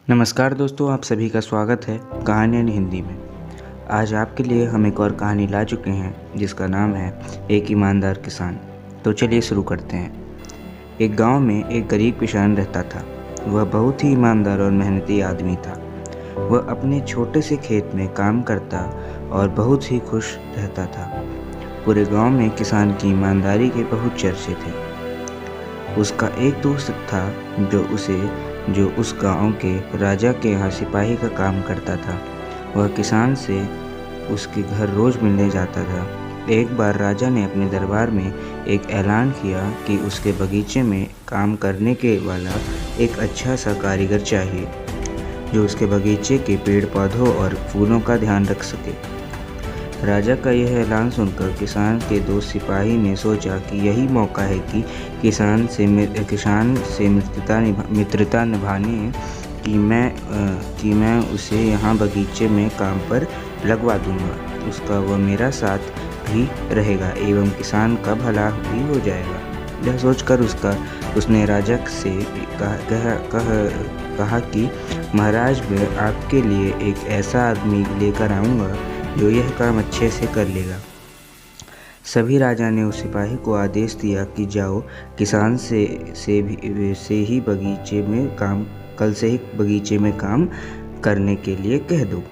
नमस्कार दोस्तों, आप सभी का स्वागत है कहानियाँ हिंदी में। आज आपके लिए हम एक और कहानी ला चुके हैं जिसका नाम है एक ईमानदार किसान। तो चलिए शुरू करते हैं। एक गांव में एक गरीब किसान रहता था। वह बहुत ही ईमानदार और मेहनती आदमी था। वह अपने छोटे से खेत में काम करता और बहुत ही खुश रहता था। पूरे गांव में किसान की ईमानदारी के बहुत चर्चे थे। उसका एक दोस्त था जो उस गांव के राजा के यहाँ सिपाही का काम करता था। वह किसान से उसके घर रोज मिलने जाता था। एक बार राजा ने अपने दरबार में एक ऐलान किया कि उसके बगीचे में काम करने के वाला एक अच्छा सा कारीगर चाहिए जो उसके बगीचे के पेड़ पौधों और फूलों का ध्यान रख सके। राजा का यह ऐलान सुनकर किसान के दो सिपाही ने सोचा कि यही मौका है कि किसान से मित्रता निभाने कि मैं उसे यहाँ बगीचे में काम पर लगवा दूंगा। उसका वह मेरा साथ भी रहेगा एवं किसान का भला भी हो जाएगा। यह सोचकर उसने राजा से कहा कि महाराज, मैं आपके लिए एक ऐसा आदमी लेकर आऊँगा जो यह काम अच्छे से कर लेगा। सभी राजा ने उस सिपाही को आदेश दिया कि जाओ, किसान से ही बगीचे में काम करने के लिए कह दो।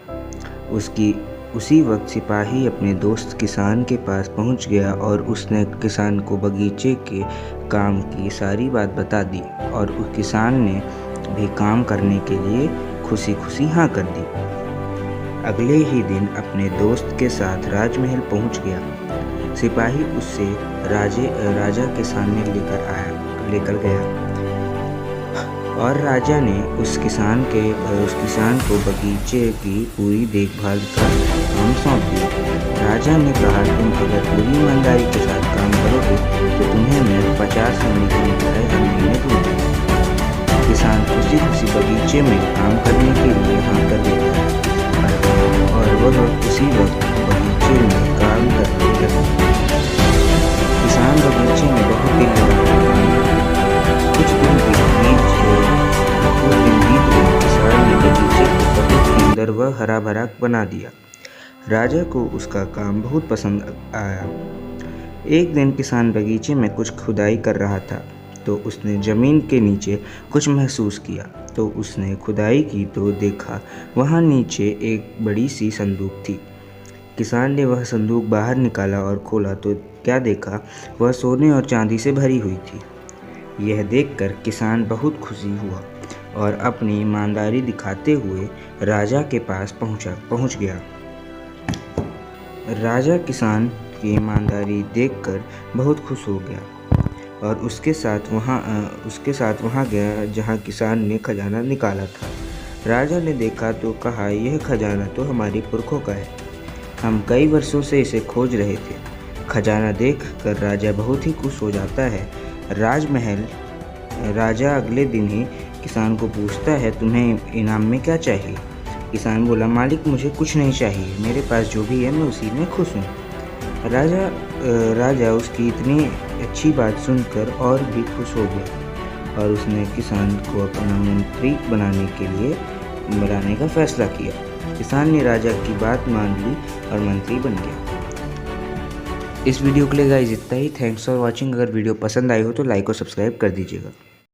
उसी वक्त सिपाही अपने दोस्त किसान के पास पहुंच गया और उसने किसान को बगीचे के काम की सारी बात बता दी और उस किसान ने भी काम करने के लिए खुशी खुशी हाँ कर दी। अगले ही दिन अपने दोस्त के साथ राजमहल पहुंच गया। सिपाही उससे राजा के सामने लेकर गया और राजा ने उस किसान को बगीचे की पूरी देखभाल का काम सौंप दिया। राजा ने कहा, तुम अगर पूरी ईमानदारी के साथ काम करोगे तो तुम्हें मैं 50 सोने की मुद्राएं हर महीने दूंगा। किसान खुशी खुशी बगीचे में काम करने के लिए हाँ कर देता है और वह उसी वक्त बगीचे में काम करने लगा। किसान बगीचे में बहुत दिन कुछ दिन बीत गए। किसान ने बगीचे को बहुत सुंदर व हरा भरा बना दिया। राजा को उसका काम बहुत पसंद आया। एक दिन किसान बगीचे में कुछ खुदाई कर रहा था तो उसने जमीन के नीचे कुछ महसूस किया। तो उसने खुदाई की तो देखा वहाँ नीचे एक बड़ी सी संदूक थी। किसान ने वह संदूक बाहर निकाला और खोला तो क्या देखा, वह सोने और चांदी से भरी हुई थी। यह देखकर किसान बहुत खुशी हुआ और अपनी ईमानदारी दिखाते हुए राजा के पास पहुंच गया। राजा किसान की ईमानदारी देखकर बहुत खुश हो गया और उसके साथ वहाँ गया जहाँ किसान ने खजाना निकाला था। राजा ने देखा तो कहा, यह खजाना तो हमारे पुरखों का है। हम कई वर्षों से इसे खोज रहे थे। खजाना देखकर राजा बहुत ही खुश हो जाता है। राजा अगले दिन ही किसान को पूछता है, तुम्हें इनाम में क्या चाहिए? किसान बोला, मालिक, मुझे कुछ नहीं चाहिए, मेरे पास जो भी है मैं उसी में खुश हूँ। राजा उसकी इतनी अच्छी बात सुनकर और भी खुश हो गया और उसने किसान को अपना मंत्री बनाने का फैसला किया। किसान ने राजा की बात मान ली और मंत्री बन गया। इस वीडियो के लिए गाइस इतना ही। Thanks for watching. अगर वीडियो पसंद आई हो तो लाइक और सब्सक्राइब कर दीजिएगा।